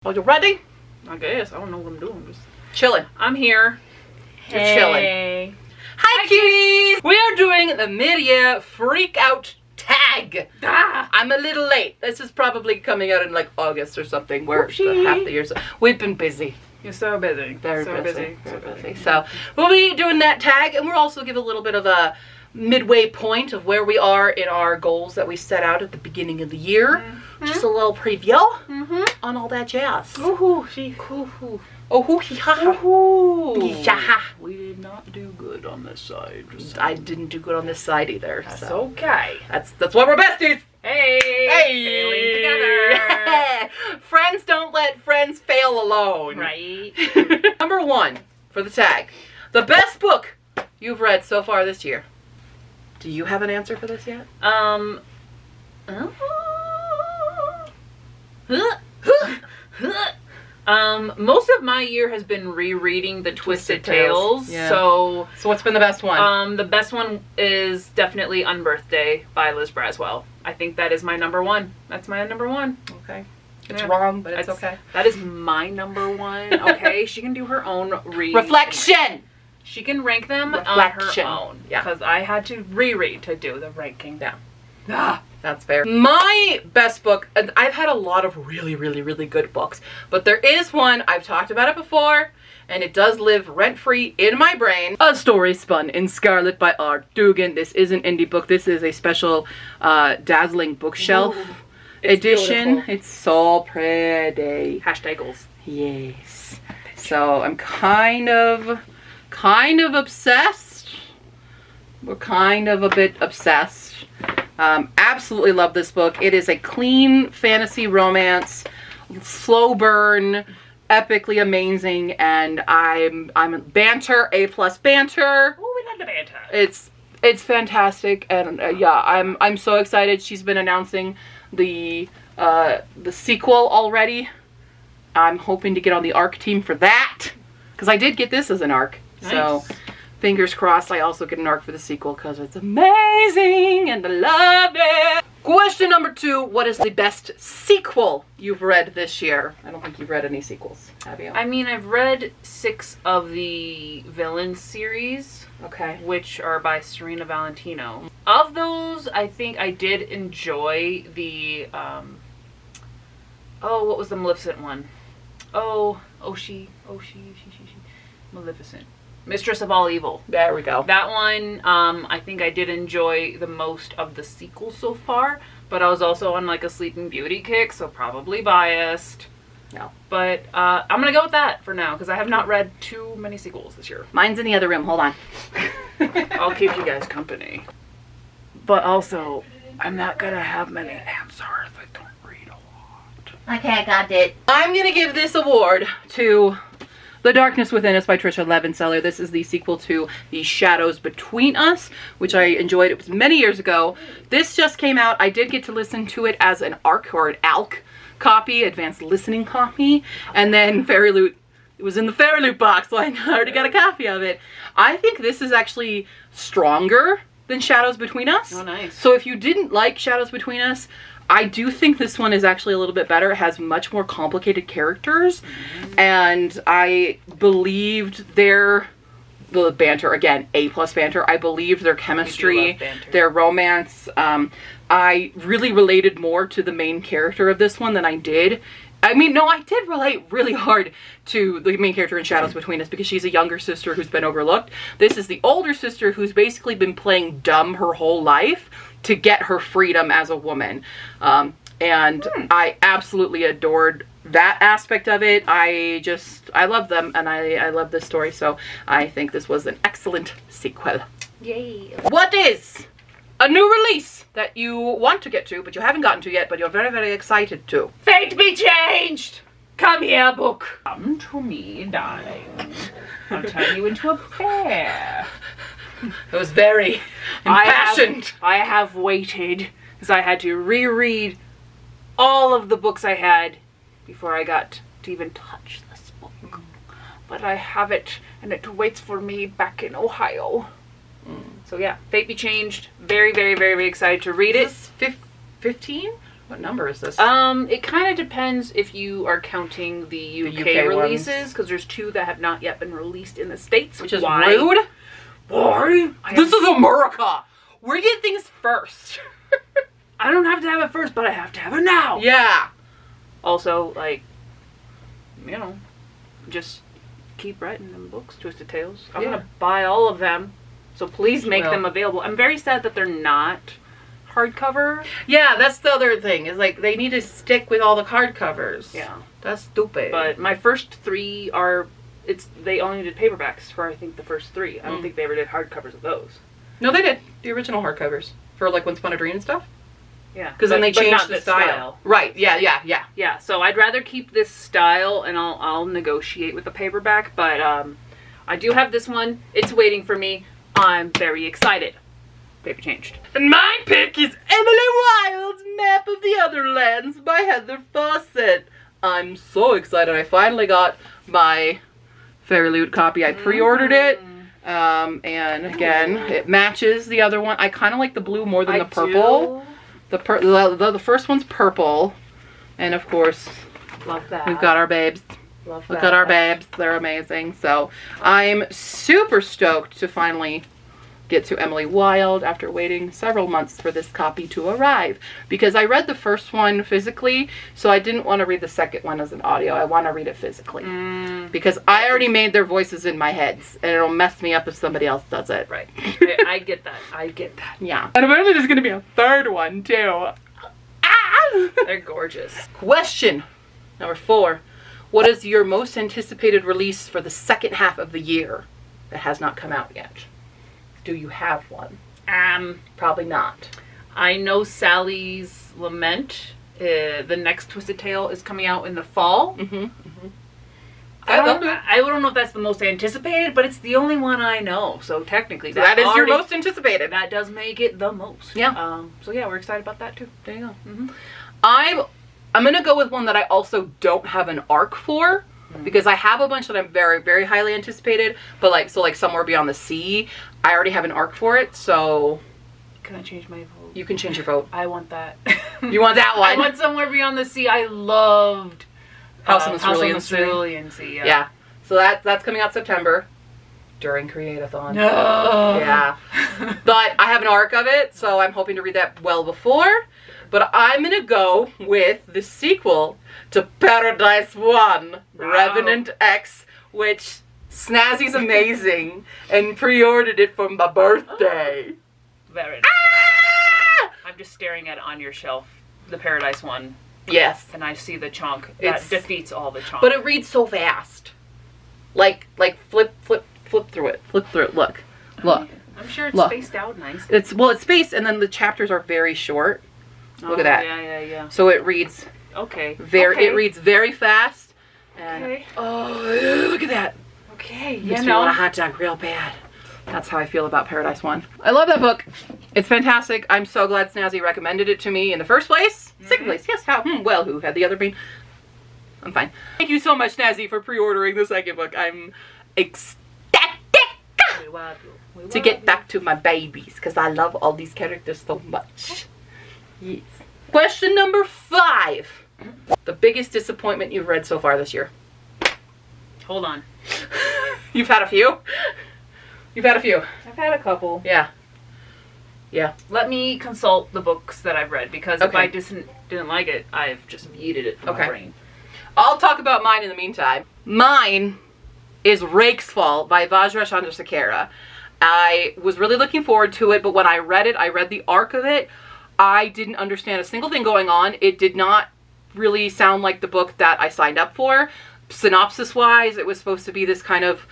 Are you ready? I guess. I don't know what I'm doing. Just chilling. I'm here. You're chilling. Hi, cuties! We are doing the mid-year freak out tag. I'm a little late. This is probably coming out in like August or something. Where half the years. We've been busy. You're so busy. Very busy. So we'll be doing that tag, and we'll also give a little bit of a midway point of where we are in our goals that we set out at the beginning of the year. Mm-hmm. Just a little preview on all that jazz. Oh, we did not do good on this side. I didn't do good on this side either. That's so. okay. That's why we're besties. Hey, failing together. Friends don't let friends fail alone. Right. Number 1 for the tag. The best book you've read so far this year. Do you have an answer for this yet? Most of my year has been rereading the Twisted Tales. Yeah. So what's been the best one? The best one is definitely Unbirthday by Liz Braswell. I think that is my number 1. That's my number 1. Okay. It's wrong, but it's okay. That is my number 1. Okay, she can do her own reflection. She can rank them on her own. Yeah. Because I had to reread to do the ranking. Yeah. That's fair. My best book, and I've had a lot of really good books, but there is one, I've talked about it before, and it does live rent-free in my brain. A Story Spun in Scarlet by Art Dugan. This is an indie book. This is a special dazzling bookshelf edition. Beautiful. It's so pretty. Hashtag goals. Yes. So I'm kind of obsessed. We're kind of a bit obsessed. Absolutely love this book. It is a clean fantasy romance, slow burn, epically amazing, and I'm banter, A+ banter. Oh, we love the banter. It's fantastic, and yeah, I'm so excited. She's been announcing the sequel already. I'm hoping to get on the ARC team for that, because I did get this as an ARC. Nice. So fingers crossed I also get an ARC for the sequel, because it's amazing and I love it. Question number 2, what is the best sequel you've read this year? I don't think you've read any sequels, have you? I mean, I've read 6 of the Villain series. Okay. Which are by Serena Valentino. Of those, I think I did enjoy the, what was the Maleficent one? She. Maleficent. Mistress of All Evil. There we go. That one, I think I did enjoy the most of the sequels so far, but I was also on like a Sleeping Beauty kick, so probably biased. No. But I'm gonna go with that for now, because I have not read too many sequels this year. Mine's in the other room. Hold on. I'll keep you guys company. But also, I'm not gonna have many answers. I don't read a lot. Okay, I got it. I'm gonna give this award to The Darkness Within Us by Trisha Levenseller. This is the sequel to The Shadows Between Us, which I enjoyed. It was many years ago. This just came out. I did get to listen to it as an ARC or an ALC copy, advanced listening copy, and then Fairy Loot. It was in the Fairy Loot box, so I already got a copy of it. I think this is actually stronger than Shadows Between Us. Oh, nice. So if you didn't like Shadows Between Us, I do think this one is actually a little bit better. It has much more complicated characters, and I believed the banter, again, A+ banter. I believed their chemistry, their romance. I really related more to the main character of this one than I did. I mean, no, I did relate really hard to the main character in Shadows Between Us, because she's a younger sister who's been overlooked. This is the older sister who's basically been playing dumb her whole life to get her freedom as a woman. And I absolutely adored that aspect of it. I love them, and I love this story, so I think this was an excellent sequel. Yay. What is a new release that you want to get to, but you haven't gotten to yet, but you're very excited to? Fate be changed! Come here, book. Come to me, darling. I'll turn you into a bear. It was very impassioned. I have waited, because I had to reread all of the books I had before I got to even touch this book. But I have it, and it waits for me back in Ohio. So yeah, Fate Be Changed. Very excited to read it. Is this 15? What number is this? It kind of depends if you are counting the UK releases, because there's 2 that have not yet been released in the States. Which is rude. Why? This is America. We get things first. I don't have to have it first, but I have to have it now. Yeah. Also, like, you know, just keep writing them books, Twisted Tales. I'm gonna buy all of them, so please make them available. I'm very sad that they're not hardcover. Yeah, that's the other thing. Is like they need to stick with all the hardcovers. Yeah, that's stupid. But my first 3 are they only did paperbacks for I think the first 3. I don't think they ever did hardcovers of those. No, they did the original hardcovers for like Once Upon a Dream and stuff. Yeah, because then they changed the style. Right? Yeah. So I'd rather keep this style, and I'll negotiate with the paperback. But I do have this one. It's waiting for me. I'm very excited. Paper changed. And my pick is Emily Wilde's Map of the Other Lands by Heather Fawcett. I'm so excited. I finally got my Fairy Loot copy. I pre-ordered it. And again, it matches the other one. I kind of like the blue more than the purple. The first one's purple. And of course, love that. We've got our babes. Love that. We've got our babes. They're amazing. So I'm super stoked to finally get to Emily Wilde after waiting several months for this copy to arrive, because I read the first one physically, so I didn't want to read the second one as an audio. I want to read it physically because I already made their voices in my head, and it'll mess me up if somebody else does it. Right. I get that. I get that. Yeah. And apparently there's going to be a third one too. They're gorgeous. Question number 4. What is your most anticipated release for the second half of the year that has not come out yet? Do you have one? Probably not. I know Sally's Lament, the next Twisted Tale, is coming out in the fall. I don't know if that's the most anticipated, but it's the only one I know. So technically, that is your most anticipated. That does make it the most. Yeah. So yeah, we're excited about that too. There you go. I'm gonna go with one that I also don't have an arc for. Because I have a bunch that I'm very, very highly anticipated, but like Somewhere Beyond the Sea, I already have an arc for it, so... Can I change my vote? You can change your vote. I want that. You want that one? I want Somewhere Beyond the Sea. I loved House on the Cerulean Sea. Yeah. So that's coming out September during Create-a-thon. No. Yeah. But I have an arc of it, so I'm hoping to read that well before. But I'm going to go with the sequel to Paradise 1, Revenant X, which Snazzy's amazing and pre-ordered it for my birthday. Very nice. I'm just staring at it on your shelf, the Paradise 1. Yes. And I see the chunk. That defeats all the chunk. But it reads so fast. Like flip through it. Flip through it. Look. I'm sure it's spaced out nicely. It's spaced, and then the chapters are very short. Look at that. Yeah. So it reads it reads very fast. And oh, look at that. Okay. Makes me want a hot dog real bad. That's how I feel about Paradise 1. I love that book. It's fantastic. I'm so glad Snazzy recommended it to me in the first place. Second place, yes, how? Well, who had the other bean? I'm fine. Thank you so much, Snazzy, for pre-ordering the second book. I'm ecstatic to get back to my babies, because I love all these characters so much. Yes. Question number 5. The biggest disappointment you've read so far this year? Hold on. You've had a few? You've had a few. I've had a couple. Yeah. Let me consult the books that I've read, because if I didn't like it, I've just yeeted it from my brain. I'll talk about mine in the meantime. Mine is Rake's Fall by Vajra Chandrasekhara. I was really looking forward to it, but when I read the arc of it, I didn't understand a single thing going on. It did not really sound like the book that I signed up for. Synopsis-wise, it was supposed to be this kind of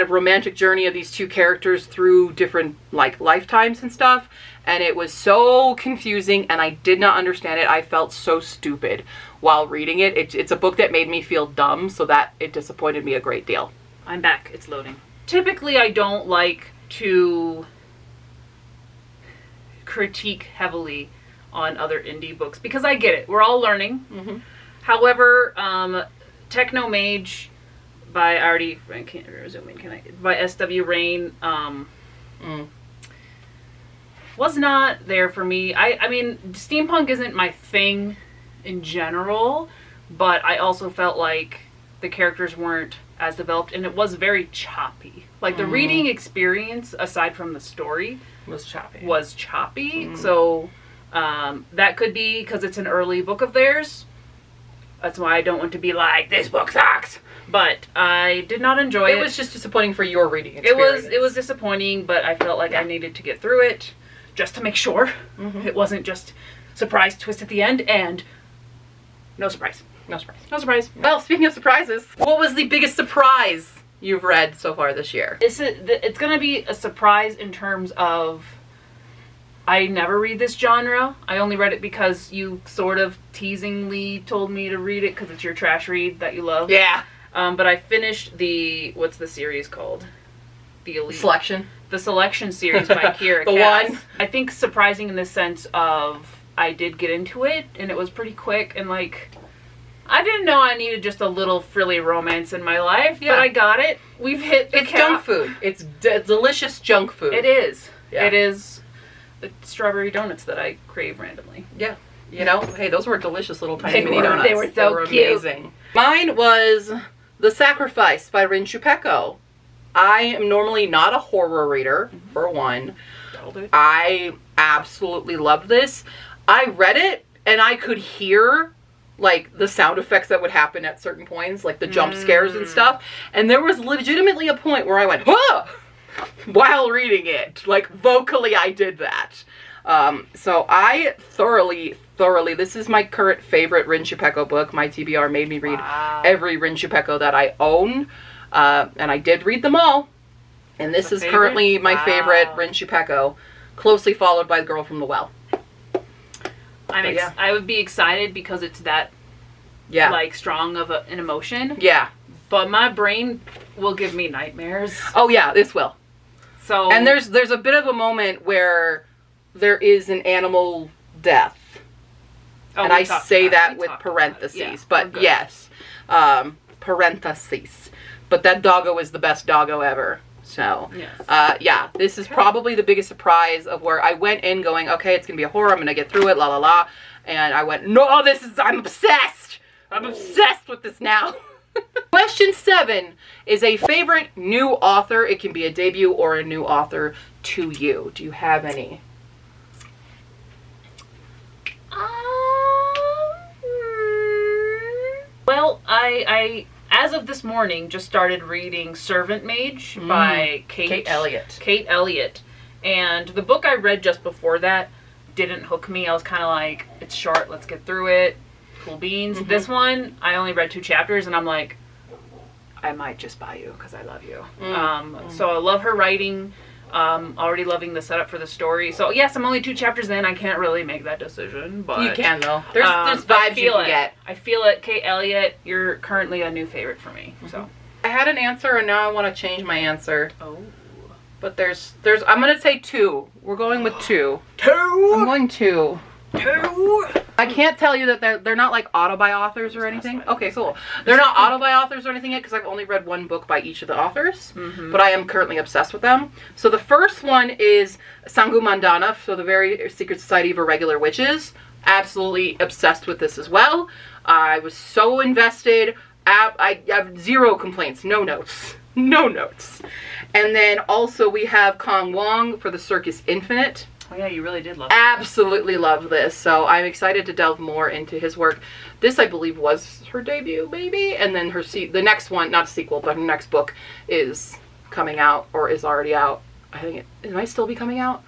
romantic journey of these two characters through different lifetimes and stuff, and it was so confusing, and I did not understand it. I felt so stupid while reading it. It's a book that made me feel dumb, so that it disappointed me a great deal. I'm back. It's loading. Typically, I don't like to critique heavily on other indie books, because I get it. We're all learning. However, Techno Mage by by S.W. Rain was not there for me. I mean, steampunk isn't my thing in general, but I also felt like the characters weren't as developed, and it was very choppy. Like, the reading experience, aside from the story, Was choppy. So that could be because it's an early book of theirs. That's why I don't want to be like, this book sucks. But I did not enjoy it. It was just disappointing for your reading experience. It was disappointing, but I felt like I needed to get through it just to make sure it wasn't just surprise twist at the end, and no surprise. No surprise. No surprise. Well, speaking of surprises, what was the biggest surprise you've read so far this year? It's going to be a surprise in terms of, I never read this genre. I only read it because you sort of teasingly told me to read it because it's your trash read that you love. Yeah. But I finished what's the series called? The Elite. Selection. The Selection series by Kira The Cass. one. I think surprising in the sense of I did get into it and it was pretty quick, and like, I didn't know I needed just a little frilly romance in my life, but I got it. We've hit the It's cap. junk food. It's delicious junk food. It is. Yeah. It is the strawberry donuts that I crave randomly. Yeah. You know, hey, those were delicious little tiny They mini were. donuts. They were so cute. amazing. Mine was The Sacrifice by Rin Chupeco. I am normally not a horror reader, for one. I absolutely loved this. I read it and I could hear like the sound effects that would happen at certain points, like the jump scares and stuff. And there was legitimately a point where I went, "Huh!" while reading it. Like, vocally I did that. So I thoroughly, this is my current favorite Rin Chupeco book. My TBR made me read every Rin Chupeco that I own. And I did read them all. And this is currently my favorite Rin Chupeco, closely followed by The Girl from the Well. I would be excited because it's that like strong of an emotion. Yeah. But my brain will give me nightmares. Oh yeah, this will. So And there's a bit of a moment where there is an animal death. And I say that with parentheses. But yes. Parentheses. But that doggo is the best doggo ever. So, yeah, this is probably the biggest surprise of where I went in going, okay, it's going to be a horror, I'm going to get through it, la la la. And I went, no, I'm obsessed. I'm obsessed with this now. Question 7 is a favorite new author. It can be a debut or a new author to you. Do you have any? Well, I as of this morning, just started reading Servant Mage by Kate Elliott. And the book I read just before that didn't hook me. I was kind of like, it's short, let's get through it. Cool beans. This one, I only read 2 chapters, and I'm like, I might just buy you because I love you. So I love her writing. Already loving the setup for the story. So yes, I'm only 2 chapters in. I can't really make that decision, but you can though. There's vibes you can get. I feel it. Kate Elliott, you're currently a new favorite for me. So I had an answer and now I want to change my answer. Oh, but there's I'm gonna say 2. We're going with 2. 2. I'm going 2. 2. I can't tell you that they're not like auto-buy authors or anything. Okay, cool. They're not auto-buy authors or anything yet because I've only read 1 book by each of the authors. But I am currently obsessed with them. So the first one is Sangu Mandana, so the Very Secret Society of Irregular Witches. Absolutely obsessed with this as well. I was so invested. I have 0 complaints. No notes. No notes. And then also we have Kong Wong for the Circus Infinite. Oh yeah, you really did love it. Absolutely love this. So I'm excited to delve more into his work. This, I believe, was her debut, maybe? And then the next one, not a sequel, but her next book is coming out or is already out. I think it might still be coming out.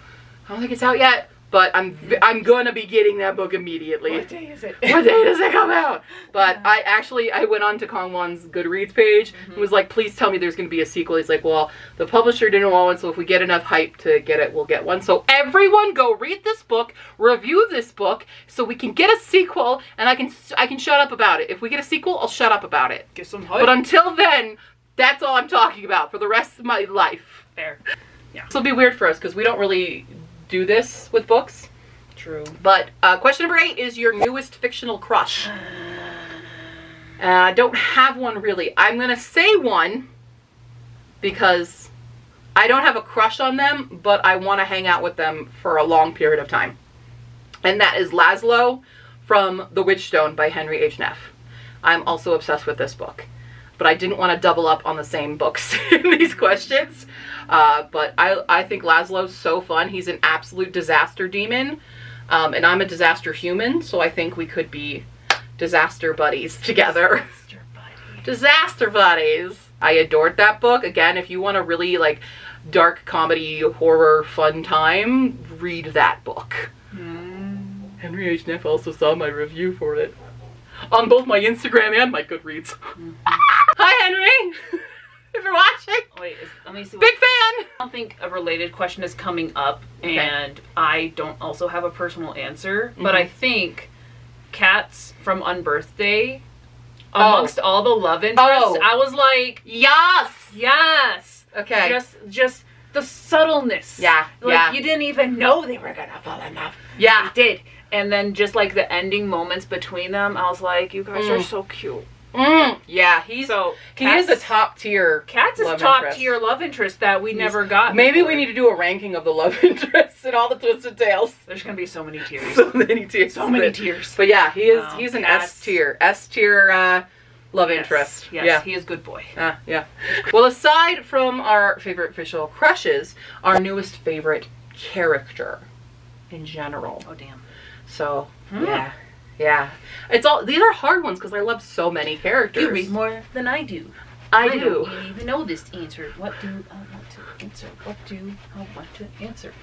I don't think it's out yet. But I'm gonna be getting that book immediately. What day is it? What day does it come out? But I went on to Kong Won's Goodreads page and was like, please tell me there's gonna be a sequel. He's like, well, the publisher didn't want one, so if we get enough hype to get it, we'll get one. So everyone go read this book, review this book, so we can get a sequel, and I can shut up about it. If we get a sequel, I'll shut up about it. Get some hype. But until then, that's all I'm talking about for the rest of my life. Fair. Yeah. This will be weird for us because we don't really do this with books. True. But question number 8 is your newest fictional crush. I don't have one really. I'm gonna say one because I don't have a crush on them, but I want to hang out with them for a long period of time. And that is Laszlo from The Witchstone by Henry H. Neff. I'm also obsessed with this book. But I didn't want to double up on the same books in these questions. But I think Laszlo's so fun. He's an absolute disaster demon. And I'm a disaster human, so I think we could be disaster buddies together. Disaster buddies. I adored that book. Again, if you want a really like dark comedy, horror, fun time, read that book. Henry H. Neff also saw my review for it on both my Instagram and my Goodreads. Hi, Henry! If you're watching. Wait, let me see. Big fan! I don't think a related question is coming up, and I don't also have a personal answer, but I think Cats from Unbirthday, amongst all the love interests, I was like, yes! Okay. Just the subtleness. Yeah, like, you didn't even know they were gonna fall in love. Yeah. They did. And then just like the ending moments between them, I was like, you guys are so cute. Yeah, he is a top tier. Cats is top tier love interest that we never got. Maybe before. we need to do a ranking of the love interests and all the twisted tales. There's gonna be so many tears. So many tears. So many tears. But yeah, he's an S tier love interest. Yes, yeah. He is good boy. Yeah. Well, aside from our favorite official crushes, our newest favorite character in general. Oh damn. So yeah. These are hard ones because I love so many characters. You read more than I do. I do. Don't even know this answer. What do I want to answer? What do I want to answer?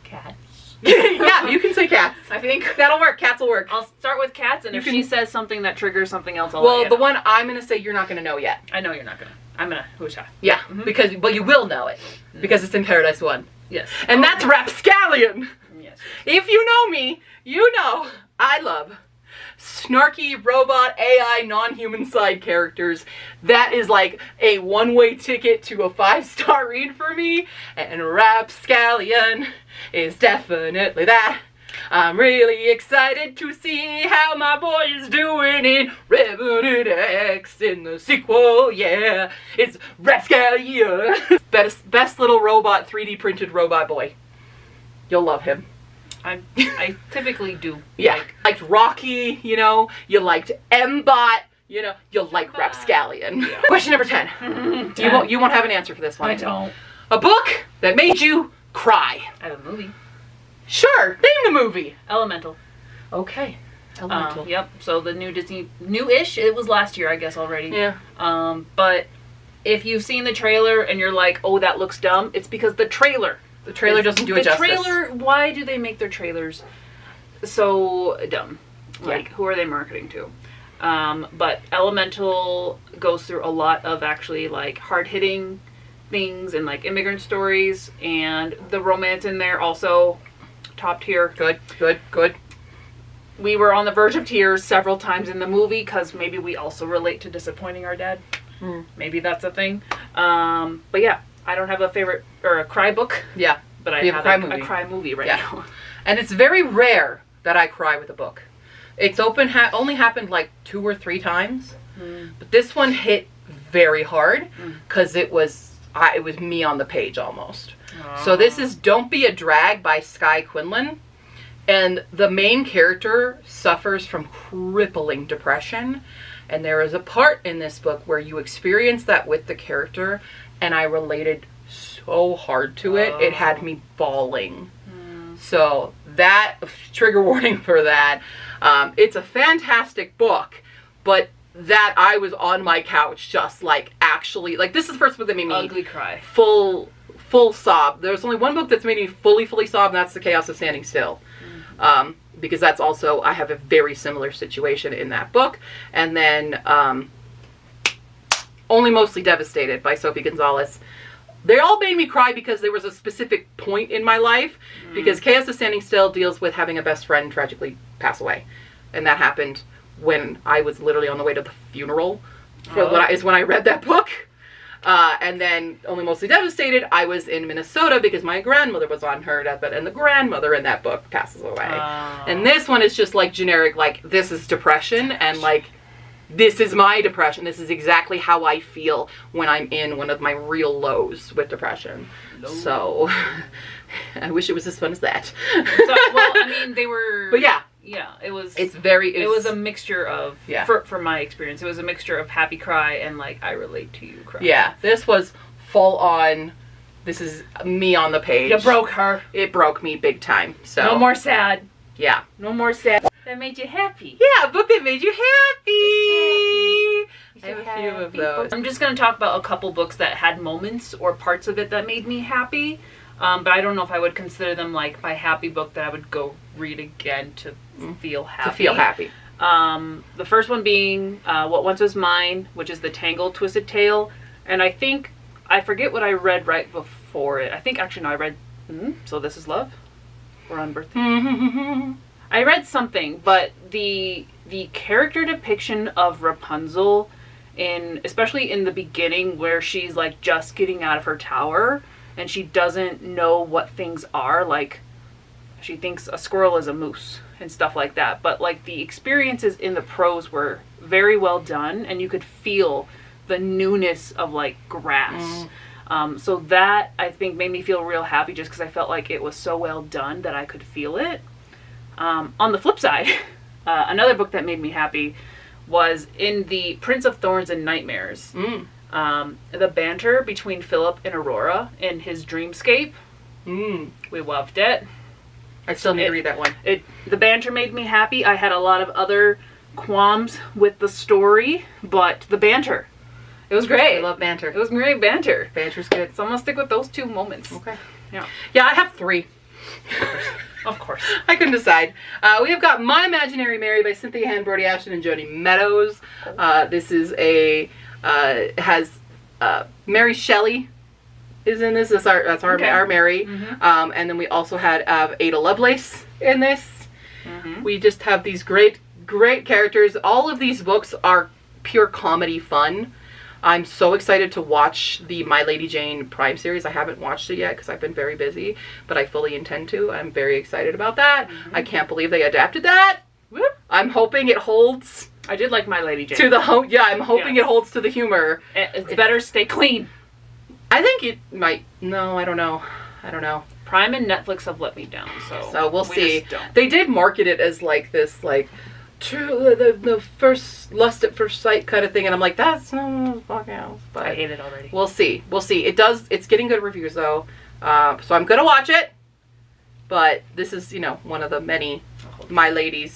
Cats. Yeah, you can say cats. I think that'll work. Cats will work. I'll start with cats, and if she says something that triggers something else, I'll well, let you the know. one I'm gonna say you're not gonna know yet. I know you're not gonna. I'm gonna. Who's that? Yeah, but you will know it because it's in Paradise 1. Yes. And that's Rapscallion. Yes. If you know me, you know I love snarky robot AI non-human side characters. That is like a one-way ticket to a 5-star read for me, and Rapscallion is definitely that. I'm really excited to see how my boy is doing in Revenant X in the sequel. Yeah, it's Rapscallion. Best little robot, 3D printed robot boy. You'll love him. I typically do. Yeah, liked Rocky, you know, you liked M-Bot, you know, you'll like Rapscallion. Yeah. Question number 10. You won't have an answer for this one. I don't. A book that made you cry. I have a movie. Sure, name the movie. Elemental. Okay. Elemental. Yep. So the new Disney, new-ish. It was last year, I guess, already. Yeah. But if you've seen the trailer and you're like, oh, that looks dumb, it's because the trailer doesn't do it justice. The trailer, why do they make their trailers so dumb? Like, who are they marketing to? But Elemental goes through a lot of actually, like, hard-hitting things and, like, immigrant stories, and the romance in there also top tier. Good. We were on the verge of tears several times in the movie because maybe we also relate to disappointing our dad. Maybe that's a thing. But yeah, I don't have a favorite or a cry book. Yeah. But I have a cry movie right now. And it's very rare that I cry with a book. It's only happened like 2 or 3 times. But this one hit very hard because it was me on the page almost. So this is Don't Be a Drag by Skye Quinlan. And the main character suffers from crippling depression. And there is a part in this book where you experience that with the character. And I related so hard to it. It had me bawling. So that, trigger warning for that. It's a fantastic book. But that I was on my couch just like actually, like this is the first book that made me ugly cry. Full sob. There's only one book that's made me fully sob, and that's The Chaos of Standing Still. Because that's also, I have a very similar situation in that book. And then Only Mostly Devastated by Sophie Gonzalez. They all made me cry because there was a specific point in my life. Because Chaos of Standing Still deals with having a best friend tragically pass away. And that happened when I was literally on the way to the funeral. Is when I read that book. And then Only Mostly Devastated, I was in Minnesota because my grandmother was on her deathbed, and the grandmother in that book passes away. And this one is just like generic, like this is depression, and like this is my depression. This is exactly how I feel when I'm in one of my real lows with depression. So I wish it was as fun as that. Well, I mean, they were... But yeah. Yeah, it was... It was a mixture of... Yeah. For my experience, it was a mixture of happy cry and, like, I relate to you cry. Yeah, this was full on... This is me on the page. You broke her. It broke me big time. So no more sad. Yeah. No more sad. That made you happy. Yeah, a book that made you happy. I have a few of those. I'm just going to talk about a couple books that had moments or parts of it that made me happy. But I don't know if I would consider them like my happy book that I would go read again to feel happy. To feel happy. The first one being What Once Was Mine, which is the Tangled Twisted Tale. And I forget what I read right before it. I think, actually, no, I read So This Is Love. We're on birthday. I read something, but the character depiction of Rapunzel, especially in the beginning where she's like just getting out of her tower and she doesn't know what things are, like she thinks a squirrel is a moose and stuff like that. But like the experiences in the prose were very well done and you could feel the newness of like grass. So that I think made me feel real happy just because I felt like it was so well done that I could feel it. On the flip side, another book that made me happy was in the Prince of Thorns and Nightmares. The banter between Philip and Aurora in his dreamscape. We loved it. I still need to read that one. The banter made me happy. I had a lot of other qualms with the story, but the banter. It was great. I love banter. It was great banter. Banter's good. So I'm going to stick with those two moments. Okay. Yeah. Yeah, I have 3. Of course. I couldn't decide. We have got My Imaginary Mary by Cynthia Hand, Brody Ashton, and Jody Meadows. This is has Mary Shelley is in this. That's our Mary. And then we also had Ada Lovelace in this. We just have these great characters. All of these books are pure comedy fun. I'm so excited to watch the My Lady Jane Prime series. I haven't watched it yet because I've been very busy, but I fully intend to. I'm very excited about that. I can't believe they adapted that. Whoop. I'm hoping it holds. I did like My Lady Jane. To the I'm hoping it holds to the humor. It's better stay clean. I think it might. No, I don't know. Prime and Netflix have let me down, so we'll see. They did market it as like this, like true the first lust at first sight kind of thing, and I'm like, that's no fucking else. But I hate it already. We'll see. It's getting good reviews though, so I'm gonna watch it. But this is one of the many My Lady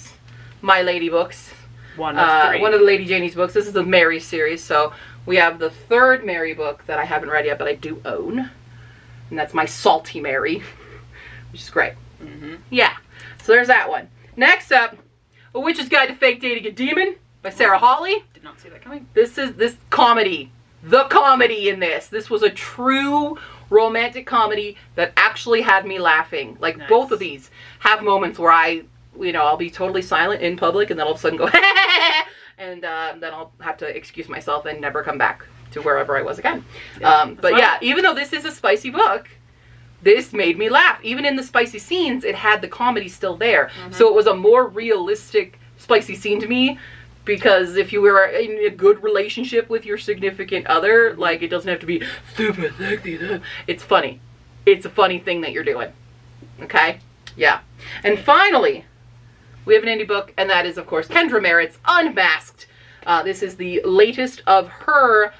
books. One of 3. One of the Lady Janie's books. This is the Mary series, so we have the 3rd Mary book that I haven't read yet, but I do own, and that's My Salty Mary, which is great. Yeah, so there's that one. Next up, A Witch's Guide to Fake Dating a Demon by Sarah Hawley. Did not see that coming. This is comedy. The comedy in this. This was a true romantic comedy that actually had me laughing. Like, nice. Both of these have moments where I'll be totally silent in public and then all of a sudden go, and then I'll have to excuse myself and never come back to wherever I was again. But yeah, even though this is a spicy book, this made me laugh. Even in the spicy scenes, it had the comedy still there. So it was a more realistic spicy scene to me, because if you were in a good relationship with your significant other, like, it doesn't have to be super sexy. It's funny. It's a funny thing that you're doing. Okay? Yeah. And finally, we have an indie book, and that is, of course, Kendra Merritt's Unmasked. This is the latest of her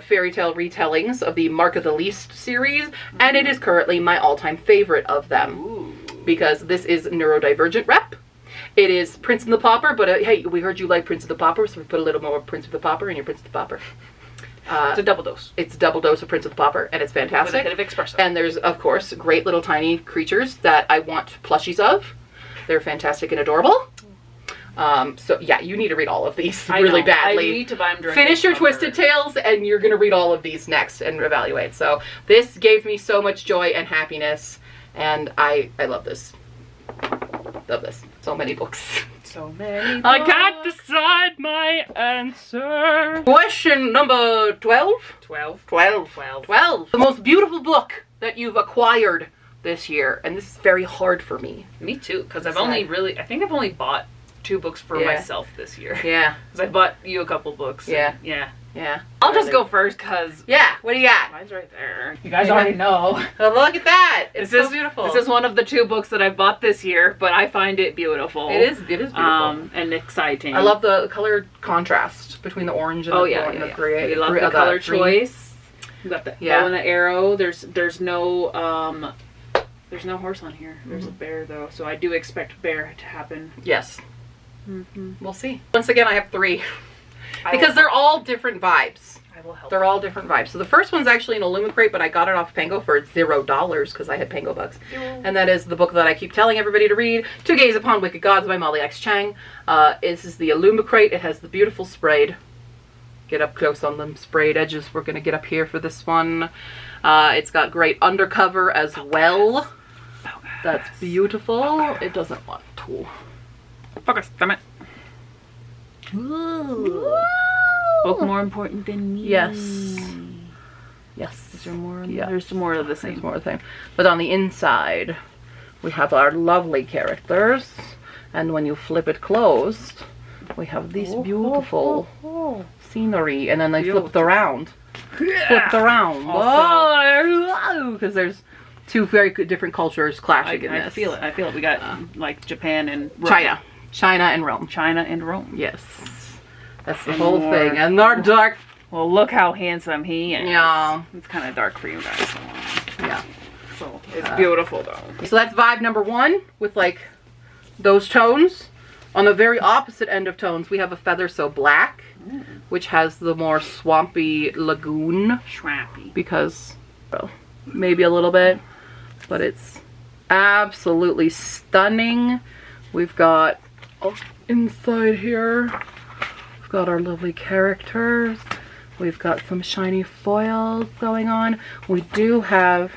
fairy tale retellings of the Mark of the Least series, and it is currently my all-time favorite of them, because this is neurodivergent rep. It is Prince and the Pauper, but hey, we heard you like Prince of the Pauper, so we put a little more Prince of the Pauper in your Prince of the Pauper. It's a double dose. It's a double dose of Prince of the Pauper, and it's fantastic. With a hit of espresso. And there's, of course, great little tiny creatures that I want plushies of. They're fantastic and adorable. So yeah, you need to read all of these really badly. I need to buy them during Finish your Twisted Tales, and you're going to read all of these next and evaluate. So this gave me so much joy and happiness, and I love this. Love this. So many books. So many books. I can't decide my answer. Question number 12? 12. 12. The most beautiful book that you've acquired this year. And this is very hard for me. Me too, because I think I've only bought 2 books for Yeah. myself this year. Yeah. Because I bought you a couple books. Yeah. Yeah. Yeah. I'll just go first because Yeah. What do you got? mine's right there. You guys already know. Oh, look at that. It's This so is beautiful. This is one of the 2 books that I bought this year, but I find it beautiful. It is beautiful. And exciting. I love the color contrast between the orange and the gray. We love the color choice. We got the Yeah. bow and the arrow. There's no horse on here. There's a bear though, so I do expect bear to happen. Yes. Mm-hmm. We'll see. Once again, I have 3 because they're all different vibes. I will help. They're all different vibes. So the first one's actually an Illumicrate, but I got it off Pango for $0 because I had Pango bucks. And that is the book that I keep telling everybody to read, To Gaze Upon Wicked Gods by Molly X. Chang. This is the Illumicrate. It has the beautiful sprayed. Get up close on them sprayed edges. We're going to get up here for this one. It's got great undercover as well. That's beautiful. It doesn't want to. Focus, damn it. Book more important than me. Yes. Yes. Is there more? Yeah. There's some more of the same. There's more of the same. But on the inside, we have our lovely characters. And when you flip it closed, we have these beautiful scenery. And then they flipped around. Flipped around. Whoa! Because there's 2 very different cultures clashing in this. I feel it. I feel it. We got like Japan and Rome. China and Rome. China and Rome. Yes. That's the whole thing. And our dark. Well, look how handsome he is. Yeah. It's kind of dark for you guys. So, Yeah. so it's beautiful though. So that's vibe number 1 with like those tones. On the very opposite end of tones, we have a Feather So Black, which has the more swampy lagoon. Schwappy. Because, well, maybe a little bit, but it's absolutely stunning. We've got inside here, we've got our lovely characters. We've got some shiny foils going on. We do have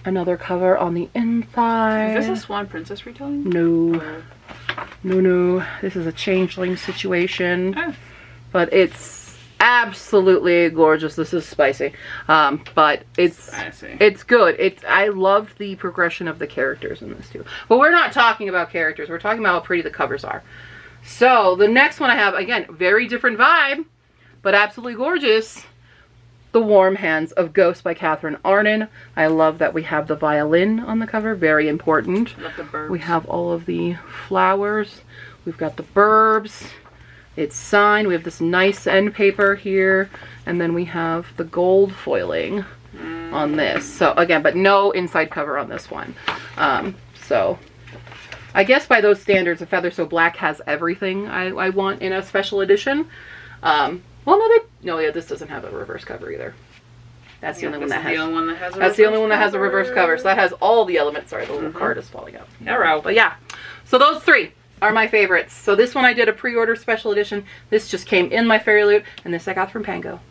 another cover on the inside. Is this a Swan Princess retelling? No. No. This is a changeling situation. Oh. But it's absolutely gorgeous. This is spicy. But it's good. I loved the progression of the characters in this too. But we're not talking about characters. We're talking about how pretty the covers are. So the next one I have, again, very different vibe, but absolutely gorgeous. The Warm Hands of Ghost by Catherine Arnon. I love that we have the violin on the cover. Very important. Love the birds. We have all of the flowers. We've got the burbs. It's signed. We have this nice end paper here. And then we have the gold foiling on this. So again, but no inside cover on this one. So I guess by those standards, a Feather So Black has everything I want in a special edition. Well, no, this doesn't have a reverse cover either. That's the only one that has. The only one that has. That's the only one that has a reverse cover. So that has all the elements. Sorry, the little card is falling out. Arrow. But yeah, so those 3 are my favorites. So this one I did a pre-order special edition. This just came in my Fairy Loot, and this I got from Pango.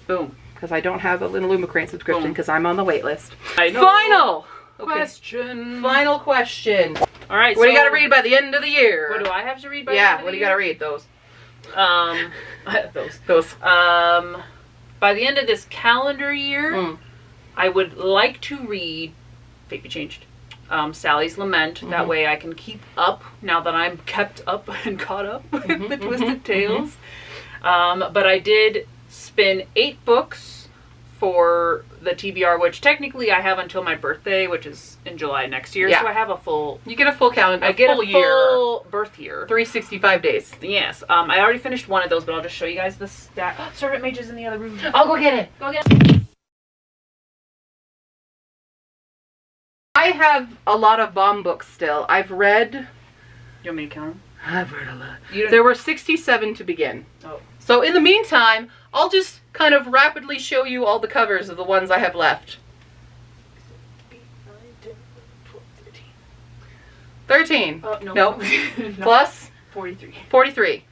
Boom. Because I don't have a Illumicrate subscription because I'm on the wait list. I know. Final question. Final question. All right. What do you got to read by the end of the year? What do I have to read by? Yeah. What do you got to read? Those. Those. By the end of this calendar year, I would like to read Fate Be Changed, Sally's Lament. That way I can keep up now that I'm kept up and caught up with the Twisted Tales. But I did spin 8 books for the TBR, which technically I have until my birthday, which is in July next year. Yeah. So I have a full... You get a full calendar. I get a full birth year. 365 days. Yes. I already finished one of those, but I'll just show you guys the stack. Servant Mage is in the other room. I'll go get it. Go get it. I have a lot of bomb books still. I've read... You want me to count them? I've read a lot. There were 67 to begin. Oh. So in the meantime, I'll just kind of rapidly show you all the covers of the ones I have left. 13. No. Nope. No. Plus? 43. 43.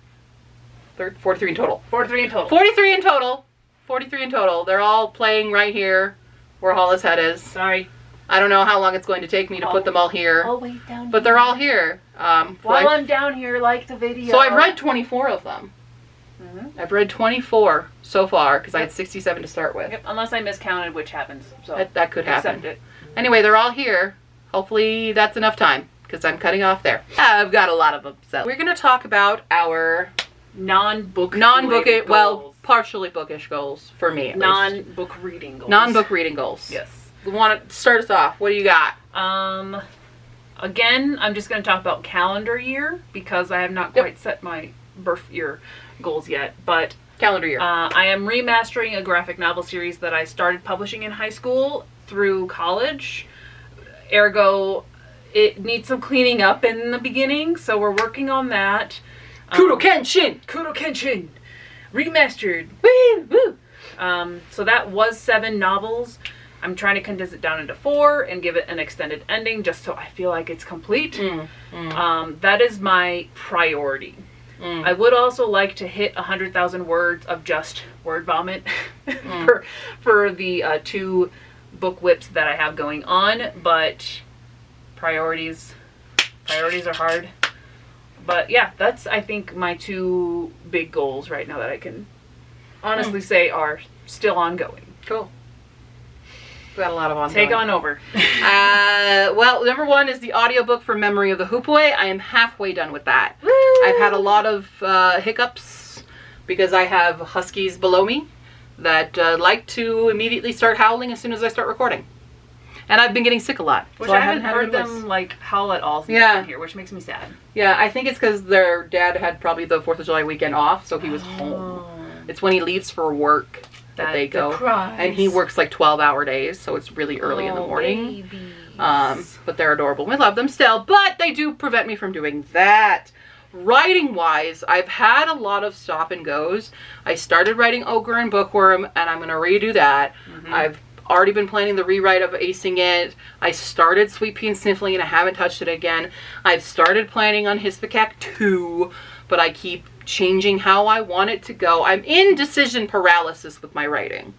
43 in total. 43 in total. 43 in total. 43 in total. They're all playing right here where Halah's head is. Sorry. I don't know how long it's going to take me to put them all here. I'll wait down but they're all here. While I'm down here, like the video. So I've read 24 of them. I've read 24 so far because I had 67 to start with. Yep, unless I miscounted, which happens. So that could happen. Accept it. Anyway, they're all here. Hopefully that's enough time because I'm cutting off there. I've got a lot of them. So we're going to talk about our non-book well, partially bookish goals for me. Non-book reading goals. Non-book reading goals. Yes. You want to start us off? What do you got? Again, I'm just going to talk about calendar year because I have not quite set my birth year goals yet, but calendar year. I am remastering a graphic novel series that I started publishing in high school through college. Ergo, it needs some cleaning up in the beginning, so we're working on that. Kudo Kenshin! Remastered! Woo! Woo! So that was 7 novels. I'm trying to condense it down into 4 and give it an extended ending just so I feel like it's complete. That is my priority. I would also like to hit 100,000 words of just word vomit for the 2 book whips that I have going on, but priorities are hard. But yeah, that's, I think, my 2 big goals right now that I can honestly say are still ongoing. Cool. We got a lot of ongoing. Take on over. Well, number 1 is the audiobook for Memory of the Hoopaway. I am halfway done with that. Woo! I've had a lot of hiccups because I have huskies below me that like to immediately start howling as soon as I start recording. And I've been getting sick a lot. Which so I haven't had heard a good voice. them like howl at all since I've been here, which makes me sad. Yeah, I think it's because their dad had probably the 4th of July weekend off, so he was home. It's when he leaves for work that they go. And he works like 12-hour days, so it's really early in the morning. But they're adorable. We love them still, but they do prevent me from doing that. Writing-wise, I've had a lot of stop and goes. I started writing Ogre and Bookworm, and I'm going to redo that. I've already been planning the rewrite of Acing It. I started Sweet Pea and Sniffling, and I haven't touched it again. I've started planning on Hisvikac 2, but I keep changing how I want it to go. I'm in decision paralysis with my writing,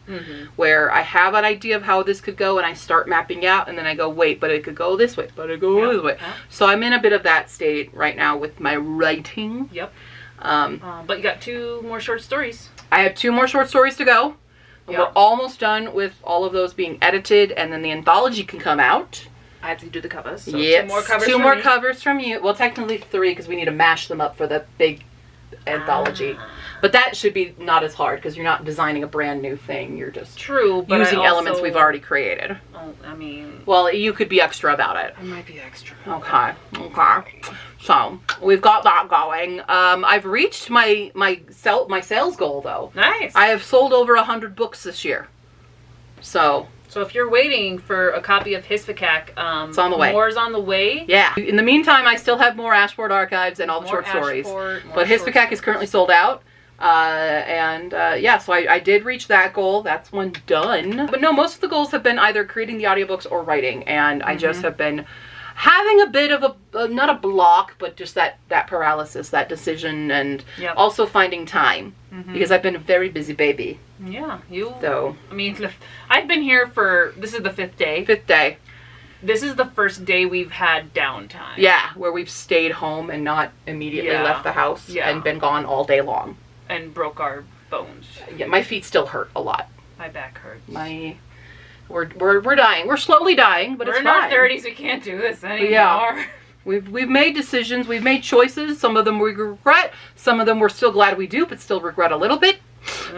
where I have an idea of how this could go, and I start mapping out, and then I go, wait, but it could go this way, but it could go this way. So I'm in a bit of that state right now with my writing. But you got 2 more short stories. I have 2 more short stories to go. We're almost done with all of those being edited, and then the anthology can come out. I have to do the covers. So yes, 2 more covers. 2 more covers from you. Well, technically 3 because we need to mash them up for the big anthology. But that should be not as hard because you're not designing a brand new thing. You're just but using elements we've already created. I mean, well, you could be extra about it. I might be extra. Okay. So we've got that going. I've reached my sales goal though. Nice. I have sold over 100 books this year. So if you're waiting for a copy of Hisvikac, it's on the way. More is on the way. Yeah. In the meantime, I still have more Ashford archives and all the short stories. But Hisvikac is currently sold out. Yeah, so I did reach that goal. That's one done. But no, most of the goals have been either creating the audiobooks or writing. And I just have been having a bit of a, not a block, but just that paralysis, that decision, and also finding time. Because I've been a very busy baby. Yeah, So, I mean, I've been here for, this is the 5th day. 5th day. This is the first day we've had downtime. Yeah, where we've stayed home and not immediately left the house and been gone all day long. And broke our bones. Yeah, my feet still hurt a lot. My back hurts. We're dying. We're slowly dying, but it's fine. We're in our 30s. We can't do this anymore. Yeah. We've made decisions. We've made choices. Some of them we regret. Some of them we're still glad we do, but still regret a little bit.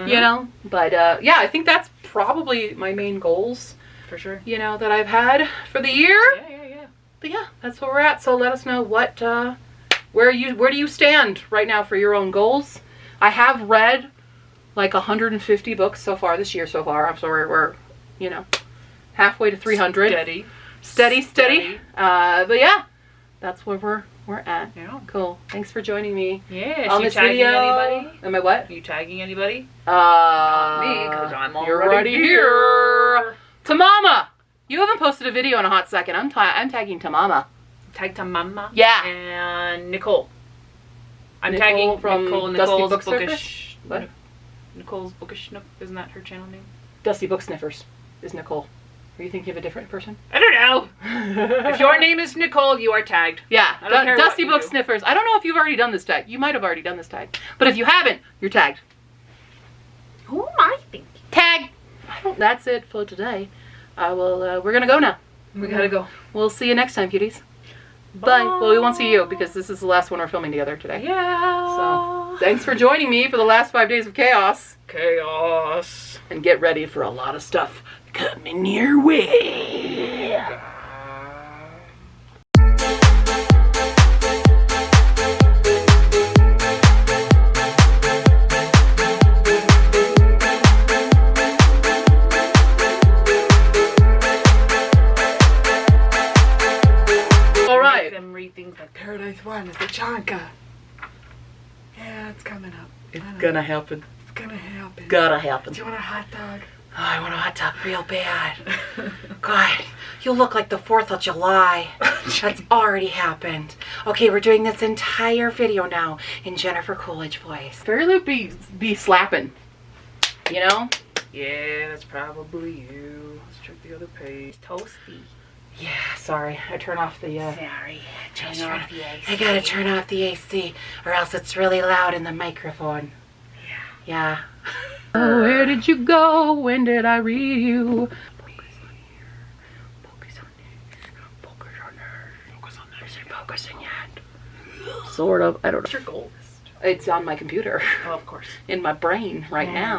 You know. But yeah, I think that's probably my main goals. For sure. You know, that I've had for the year. Yeah. But yeah, that's where we're at. So let us know what where do you stand right now for your own goals? I have read like 150 books so far this year. So we're you know, halfway to 300. Steady. But yeah, that's where we're at. Yeah. Cool. Thanks for joining me. Yeah. On you this tagging video. Anybody? Am I what? Are you tagging anybody? Not me, because I'm already here. Tamama, you haven't posted a video in a hot second. I'm tagging Tamama. Tag Tamama. Yeah. And Nicole. I'm Nicole tagging from Nicole's Dusty Bookish. What? Nicole's Bookish Nook. Isn't that her channel name? Dusty Book Sniffers is Nicole. Are you thinking of a different person? I don't know. If your name is Nicole, you are tagged. Yeah, I don't care Dusty what you Book do. Sniffers. I don't know if you've already done this tag. You might have already done this tag. But if you haven't, you're tagged. Who am I thinking? Tag! That's it for today. We're gonna go now. We gotta go. We'll see you next time, cuties. Bye. Well, we won't see you because this is the last one we're filming together today. Yeah. So, thanks for joining me for the last 5 days of chaos. Chaos. And get ready for a lot of stuff coming your way. Make them read things like Paradise 1 is the Chanka. Yeah, it's coming up. It's gonna happen. It's gonna happen. Gotta happen. Do you want a hot dog? Oh, I want a hot dog real bad. God, you look like the 4th of July. That's already happened. Okay, we're doing this entire video now in Jennifer Coolidge voice. Fairy Loop be slapping, you know? Yeah, that's probably you. Let's check the other page. Toasty. Yeah, sorry. I turn off the, Sorry. Turn off the AC. I gotta turn off the AC or else it's really loud in the microphone. Yeah. Oh, where did you go? When did I read you? Focus on here. Focus on this. Focus on this. Focus on this. Is it focusing yet? Sort of. I don't know. What's your goal? It's on my computer. Oh, of course. In my brain right now.